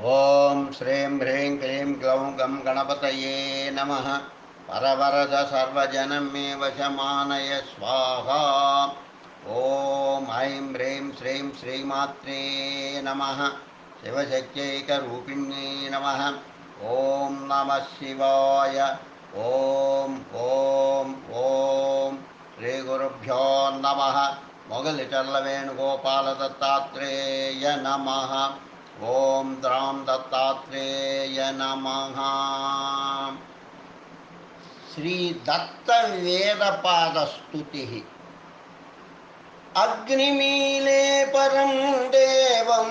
ఓం శ్రీం హ్రీం క్లీం గ్లౌం గం గణపతయే నమః. పరవరద సర్వజనం మే వశమానయ స్వాహా. ఓం ఐం హ్రీం శ్రీం శ్రీమాత్రే నమః. శివశక్త్యైకరూపిణ్యై నమః. ఓం నమః శివాయ. ఓం ఓం ఓం శ్రీ గురుభ్యో నమః. మొగలిచర్ల వేణుగోపాల దత్తాత్రేయ నమః. ఓం ద్రాం దత్తాత్రేయ నమః. శ్రీ దత్త వేదపాద స్తుతి. అగ్నిమీలే పరం దేవం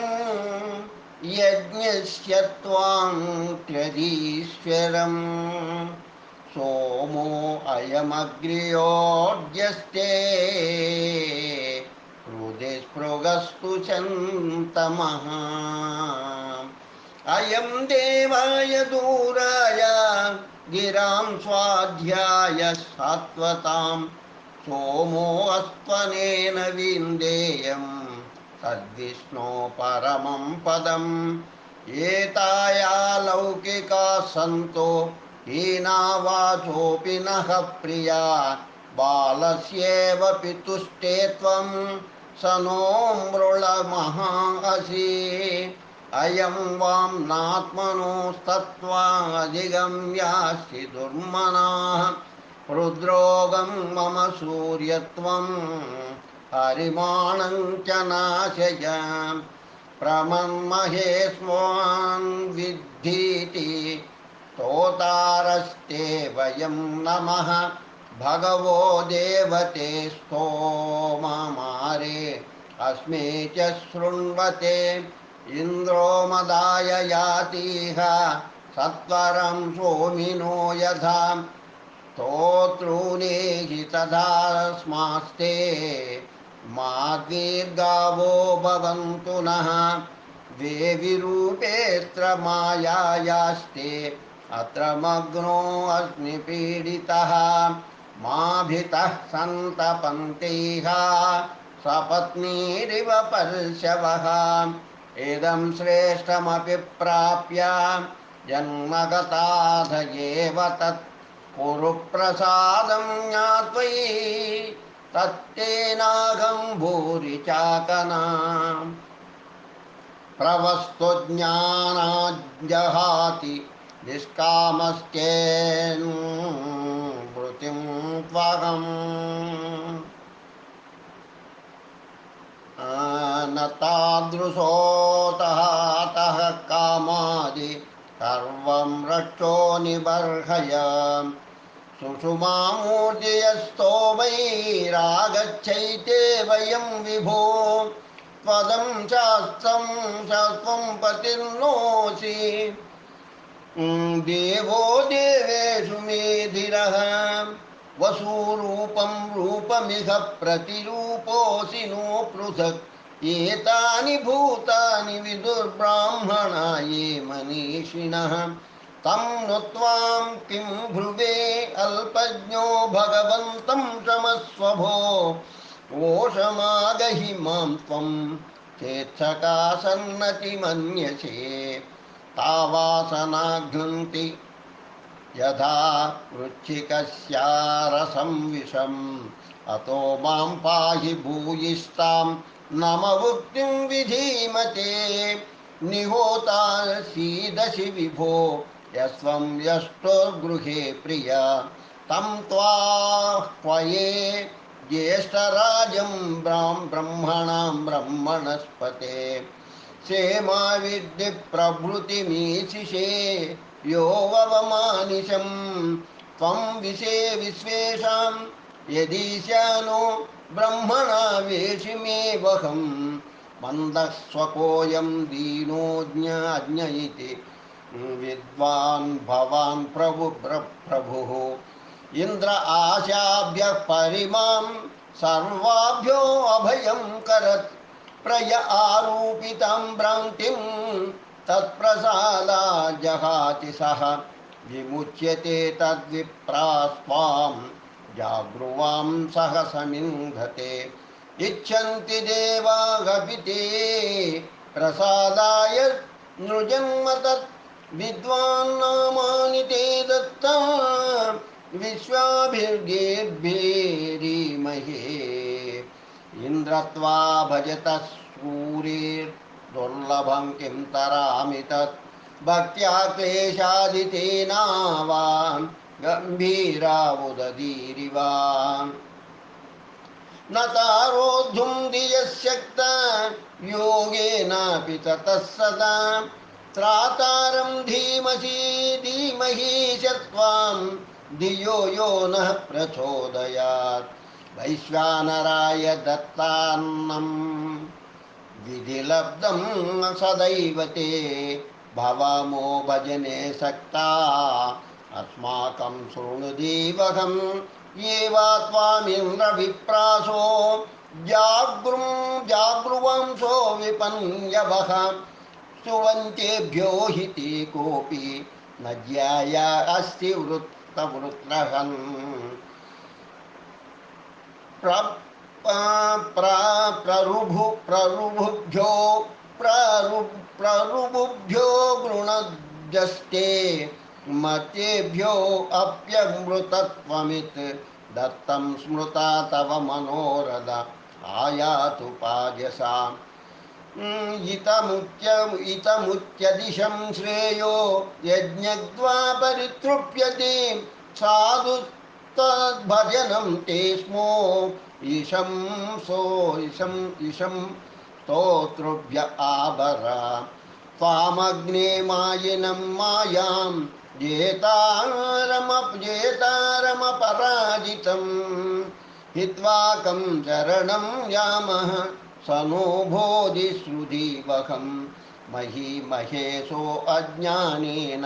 యజ్ఞస్య త్వాంత్యధీశ్వరం సోమో అయమగ్ర్యోర్జస్తే హృది స్పృగస్తు చంతమః. అయం దేవాయ దూరాయ గిరాం స్వాధ్యాయ సాత్వతాం సోమో అస్త్వనేన విందేయం తద్విష్ణో పరమం పదం. ఏతాయా లౌకికా సంతో హీనావాచోపి నః ప్రియా బాలస్యేవ పితుష్టే త్వం స నో మృళమహాసి. అయం వాం నాత్మనోస్తత్వాధిగమ్యాస్తి దుర్మనాః. రుద్రోగం మమ సూర్యత్వం హరిమాణం చ నాశయ. ప్రమన్మహే స్వాన్ విద్ధీతి స్తోతారస్తే వయం నమః. భగవో దేవతే స్తోమమారే అస్మే చ శృణ్వతే. ఇంద్రో మదాయ యాతిహ సత్వరం సోమినో యథా. స్తోత్రూనేహి తదాస్మాస్తే మా దీర్ఘావో భవంతు నః. దేవిరూపేత్ర మాయాయాస్తే అత్ర మగ్నో అగ్నిపీడితః. మాభితః సంతపంతేహ సపత్నీరివ పర్శవః. ఇదం శ్రేష్టమపి ప్రాప్య జన్మగతాధ ఏవ తత్ కురు ప్రసాదం జ్ఞాత్వయి తత్తేనాగం భూరి చాకనా. ప్రవస్తు జ్ఞానాజ్జహాతి నిష్కామస్కేన్ వృతిం త్వహం. నతాదృశోతః కామాది సర్వం రక్షో నిబర్హయ. సుషుమామూర్తియస్తోమైరాగచ్చైతే వయం విభో. త్వదం శాస్త్రం శాస్త్రం పతిర్నోసి. దేవో దేవేషు మేధిరః వసూరూపం రూపమిహ ప్రతిరూపోసి నో పృథక్. ఏతాని భూతాని విదుర్బ్రాహ్మణా ఏ మనీషిణః. తం నుత్వాం కిం భ్రువే అల్పజ్ఞో భగవంతం క్షమస్వభో. ఓషమాగహి మాం త్వం చేత్సకాసన్నతి మన్యసే. తావాసనాఘ్నంతి యథా వృచ్చికస్యారసం విషం. అతో మాం పాహి భూయిష్టాం నమవుక్తిం విధీమతే. నిహోతాసీదశి విభో యస్వం యష్టోర్గృహే ప్రియ. తం త్వాహ్వయే జ్యేష్ఠరాజం బ్రహ్మణాం బ్రహ్మణస్పతే. సేమా విద్ది ప్రభృతిమీశిషే యో వవమానిశం. త్వం విశే విశ్వేషాం యదీశానో బ్రహ్మణా వేషిమేవహం. మందస్వకోయం దీనో జ్ఞ ఇతి విద్వాన్ భవాన్ ప్రభుః. ఇంద్ర ఆశాభ్యః పరిమాం సర్వాభ్యో అభయం కరత్. ప్రయ ఆరూపితాం భ్రాంతిం తత్ప్రసాదా జహాతి సహ. విముచ్యతే తద్విప్రాస్వాం జాగృవాం సహ సమింధతే. ఇచ్చంతి దేవాగపి తే ప్రసాదాయ नृजन्म तत् विद्वान्नामानि ते दत्ता विश्वाभिर्गेर्भेरीमहे इन्द्रत्वा भजतः सूरेर्दुर्लभं किं तरामि तत् भक्त्या क्लेशादितेनावा गम्भीरा उदधीरिवा न तारोद्धुं धियशक्ता योगेनापि ततः सदा त्रातारं धीमहि धीमहि शत्वां धियो यो नः प्रचोदयात् वैश्वानराय दत्तान्नं विधिलब्धं सदैव ते भवामो भजने सक्ता अस्माकं शृणुदेवहं ये वा त्वामिन्द्रविप्रासो जागृवांसो विपन्यवः स्तुवन्तेभ्यो हि ते कोऽपि न ज्याय अस्ति वृत्तवृत्रहन् प्ररुभुभ्यो गृणजस्ते मतेभ्यो अप्यमृतत्वमित् दत्तं स्मृता तव मनोरथ आयातु पायसाम् इतमुच्यदिशं श्रेयो यज्ञद्वा परितृप्यते साधु तद्भजनं ते स्मो ईशं स्तोतृभ्य आबरा त्वामग्ने मायिनं मायां जेतारमपराजितं हित्वाकं चरणं यामः स नो बोधिश्रुधिवहं महीमहेशो अज्ञानेन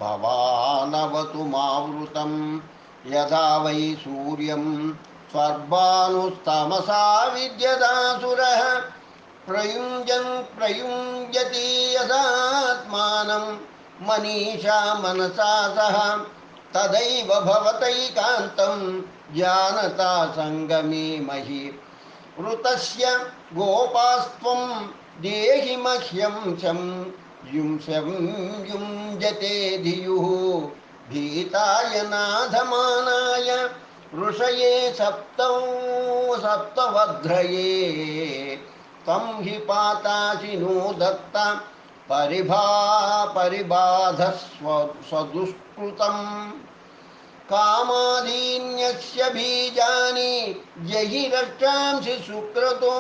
भवानवतु मावृतं यथा वै सूर्यं स्वर्भानुस्तमसा विद्यदासुरः प्रयुञ्जति यदात्मानं मनीषा मनसा सह तदैव भवतैकान्तं जानता संगमे महि ऋतस्य गोपास्त्वं देहि मह्यं शं युञ्जते धियुः भीताय नाधमानाय ऋषये सप्तवध्रये त्वं हि पाताशिनो दत्त परिबाधस्वदुष्कृतम् कामादीन्यस्य बीजानि जहि रक्षांसि सुक्रतो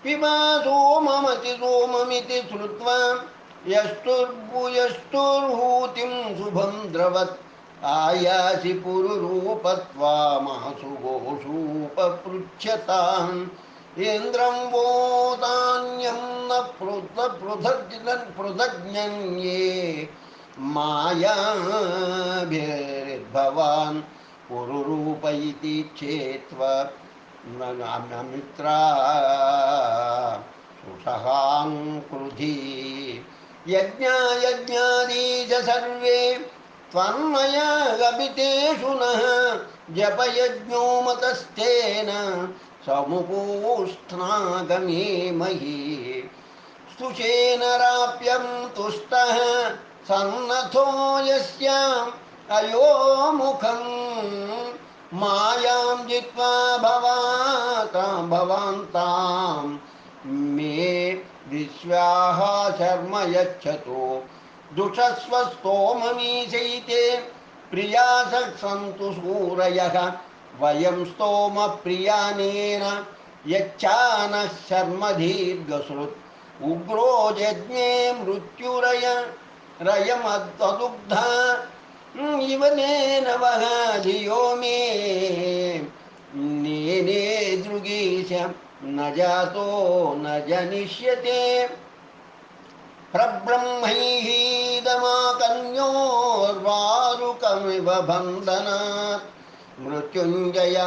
पिबा सोममति सोममिति श्रुत्वा यष्टुर्भूतिं शुभं द्रवत् आयासि पुरुरूपत्वामासु गोषूपपृच्छताम् इन्द्रं वोदान्यं न पृथग्न्ये मायाभिर्भवान् पुरुरूप इति चेत्व मित्रा सुषहाङ्कृधि यज्ञादीश सर्वे त्वन्मया गपितेषु नः जपयज्ञो मतस्तेन समुपोष्णागमे मही स्तुषेण राप्यं तुष्टः सन्नथो यस्याम् अयोमुखं मायां जित्वा भवान्तां मे विश्वाः शर्म यच्छतो दुषस्वस्तोममीशैते प्रियासः सन्तु सूरयः वयं स्तोमप्रियानेन यच्छानः शर्म दीर्घश्रुत् उग्रो यज्ञे मृत्युरयमद्वदुग्धा इव नेन वः धियो मे नेने दृगीश न जातो न जनिष्यते प्रब्रह्मैहीदमाकन्योर्वारुकमिव बन्धनात् मृत्युञ्जय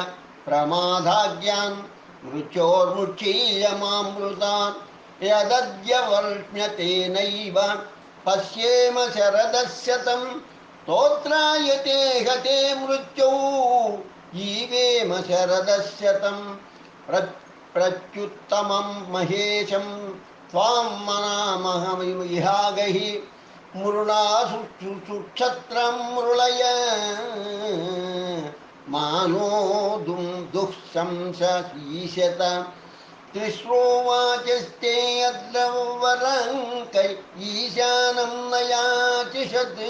प्रमादाज्ञान् मृत्योर्मुच्चीयमामृतात् यदद्य वर्ष्ण्यतेनैव पश्येम शरदस्यतं स्तोत्रायते हते मृत्युः जीवेम शरदस्यतं प्रत्युत्तमं महेशं त्वां मनामहमिहागहि मृणासु सुक्षत्रं मृळय मानो दुःशंस ईशत त्रिश्रोवाचस्ते अत्र वरं कै ईशानं न याचिषत्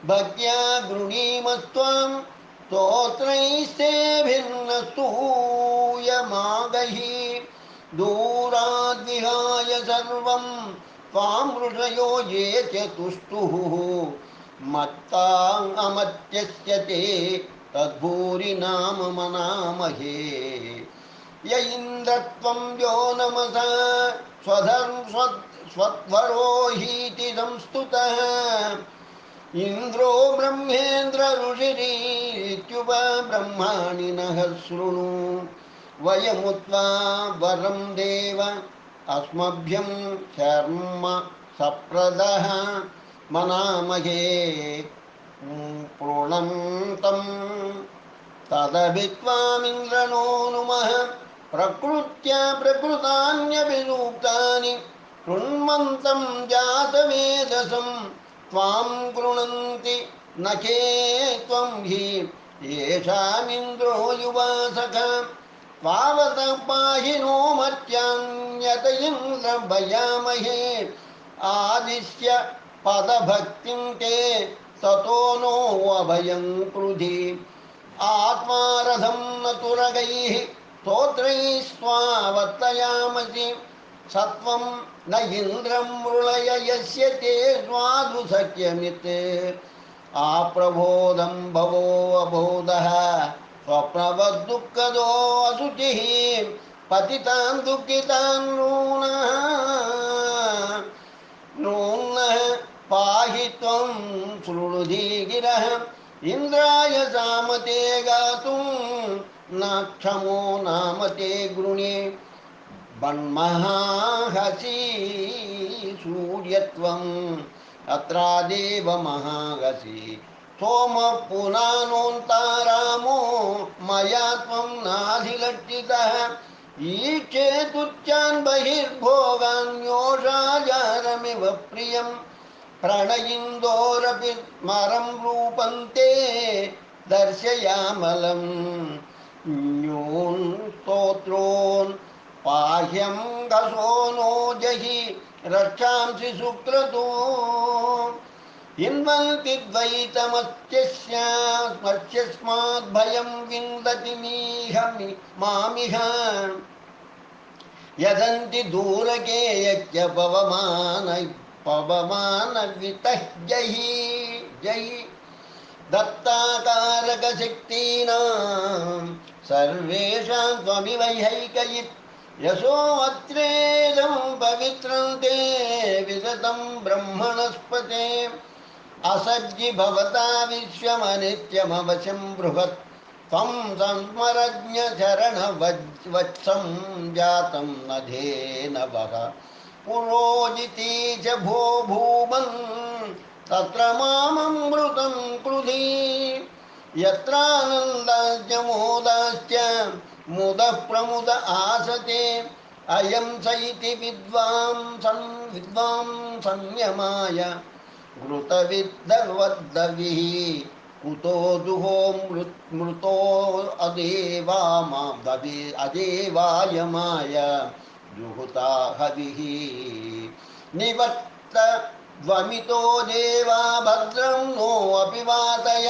भक्त्या गृणीमस्त्वां स्तोत्रैस्तेभिर्नस्तूयमागहि दूराद्विहाय सर्वं त्वां ऋषयो ये च तुष्टुः मत्तां अमर्त्यस्य ते तद्भूरि नाम मनामहे य इन्द्रत्वं यो नमसा स्वध्वरो हीति संस्तुतः इंद्रो ब्रह्मेन्द्र ऋषिरीत्युप ब्रह्माणि नः शृणु वयमुत्वा वरं देव अस्मभ्यं शर्म सप्रदः मनामहे प्रणन्तं तदभित्वामिन्द्रनो नुमः प्रकृत्या प्रकृतान्यभिसूक्तानि कृण्वन्तं जातवेदसं त्वां गृह्णन्ति न के त्वं हि येषामिन्द्रो युवासख त्वावतः पाहि नो मर्त्यान्यत इन्द्रभयामहे आदिश्य पदभक्तिं ते ततो नो अभयं कृधि आत्मारथं न तुरगैः स्तोत्रैः स्वावर्तयामसि सत्वं न इन्द्रं मृळय यस्य ते स्वादु सख्यमित् आप्रबोधं भवो अबोधः स्वप्नवद्दुःखदो असुचिः पतितान् दुःखितान् नूनः पाहि त्वं शृणुधीगिरः इंद्राय सामते गातुं न क्षमो नाम ते गृणे बन्महाहसि सूर्यत्वम् अत्रादेव महागसि सोमः पुनानोऽन्तारामो मया त्वं नाधिलक्षितः ईक्षेतुच्चान् बहिर्भोगान्योषाजारमिव प्रियम् प्रणयिन्दोरपि स्मरं रूपन्ते दर्शयामलं न्यून् स्तोत्रोन् पाह्यं गसो नो जहि रक्षांसि सुक्रतो हिन्वन्ति द्वैतमत्यस्माद्भयं विन्दति मामिह यदन्ति दूरके यच्च पवमानवितः जहि जहि दत्ताकारकशक्तीनां सर्वेषां त्वमिवैहैकयित् यशोऽत्रेदं पवित्रं ते विदतं ब्रह्मणस्पते असज्जि भवता विश्वमनित्यमवशं बृहत् त्वं संस्मरज्ञचरणवत्सं जातं न धेनवः पुरोजिती च भो भूमन् तत्र माममृतं कृधि यत्रानन्दाश्च मोदाश्च मुदः प्रमुद आसते अयं स इति विद्वां संयमाय घृतविद्दर्वद्दविः कुतो दुहो मृतो अदेवायमाय जुहुता हविः निवर्त ध्वमितो देवा भद्रं नो अपि वातय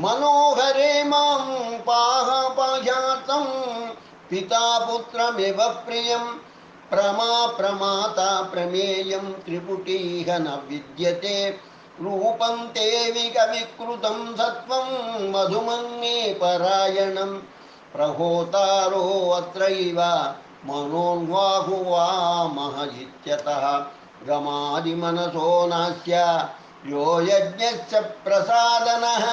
मनोहरे मां पाह्यातं पिता पुत्रमिव प्रियं प्रमाता प्रमेयं त्रिपुटीह न विद्यते रूपं ते विकृतं सत्वं मधुमन्ये परायणं प्रहोतारो अत्रैव मनोन्वाहुवामः इत्यतः गमादिमनसो नास्य यो यज्ञस्य प्रसादनः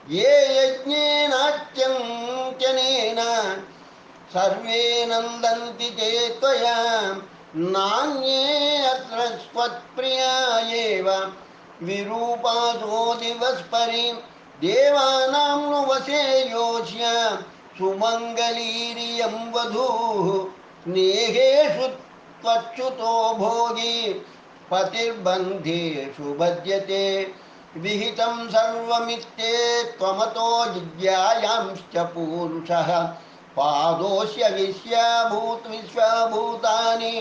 ये यज्ञेनाच्यन्त्यनेन सर्वे नन्दन्ति ते त्वया नान्ये अत्र स्वत्प्रिया एव विरूपासो दिवस्परि देवानां नु वशे योष्य सुमङ्गलीरियं वधूः स्नेहेषु त्वच्युतो भोगी पतिर्बन्धेषु बध्यते विहितं सर्वमित्ते त्वमतो जिज्ञायांश्च पूरुषः पादोऽस्य विश्वभूतानि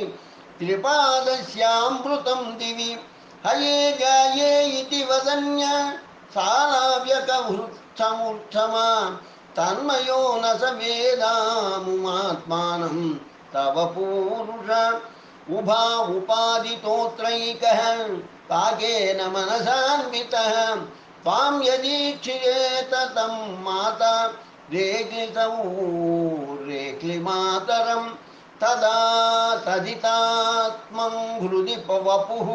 त्रिपादस्यामृतं दिवि हये गाये इति वदन्य सालाव्यकवृत्समुत्थमा तन्मयो न स वेदामुमात्मानं तव पूरुष उभा उपादितोत्रैकः काकेन मनसान्वितः त्वां यदीक्षिरेत तं माता रेक्लिमातरं तदा तदितात्मं हृदि वपुः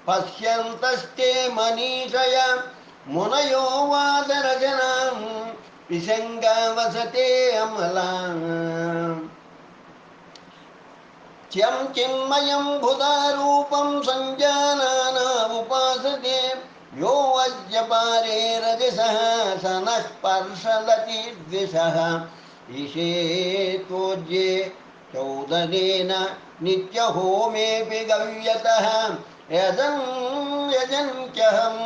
पश्यन्तस्ते मनीषय मुनयो वादरजनां विसङ्गवसते अमलाम् च्यं चिन्मयं भुधारूपं सञ्जानाना उपासते यो अस्य पारे रजसः स नः स्पर्शलतिद्विषः ईशे त्वोज्ये चौदनेन नित्यहोमेऽपि गव्यतः यजन्त्यहं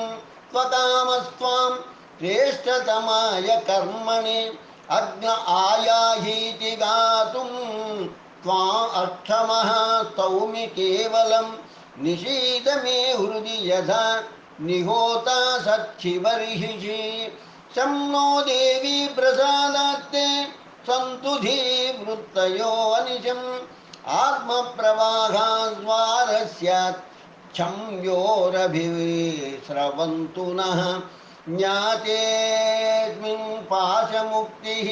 त्वकामस्त्वां श्रेष्ठतमाय कर्मणि अग्न आयाहीति गातुं त्वा अक्षमः स्तौमि केवलं निशीथ मे हृदि यथा निहोता सच्छिबर्हिषि शं नो देवी प्रसादात्ते सन्तु धीवृत्तयो अनिशम् आत्मप्रवाहाद्वारस्यात् छं योरभिस्रवन्तु नः ज्ञातेऽस्मिन् पाशमुक्तिः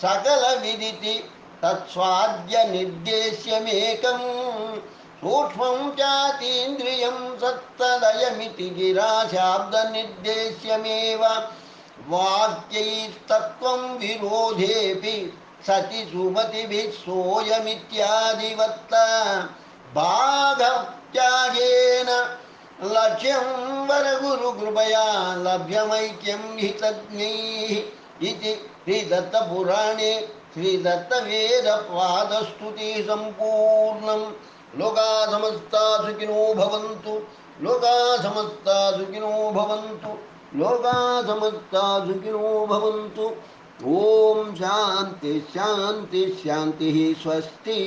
सकलविदिति तत्स्वाद्य निर्देश्यमेकं सूक्ष्मं चातीन्द्रियं सत्तदयमिति गिरा शाब्दनिर्देश्यमेव वाक्यैस्तत्त्वं विरोधेऽपि सति सुमतिभिः सोऽयमित्यादिवत्त भागत्यागेन लक्ष्यं वरगुरुकृपया लभ्यमैक्यं हि तज्ञैः इति श्रीदत्तपुराणे श्रीदत्तवेदपादस्तुतिः सम्पूर्णं। लोका समस्ता सुखिनो भवन्तु, लोका समस्ता सुखिनो भवन्तु, लोका समस्ता सुखिनो भवन्तु। ॐ शान्ति शान्ति शान्तिः स्वस्ति।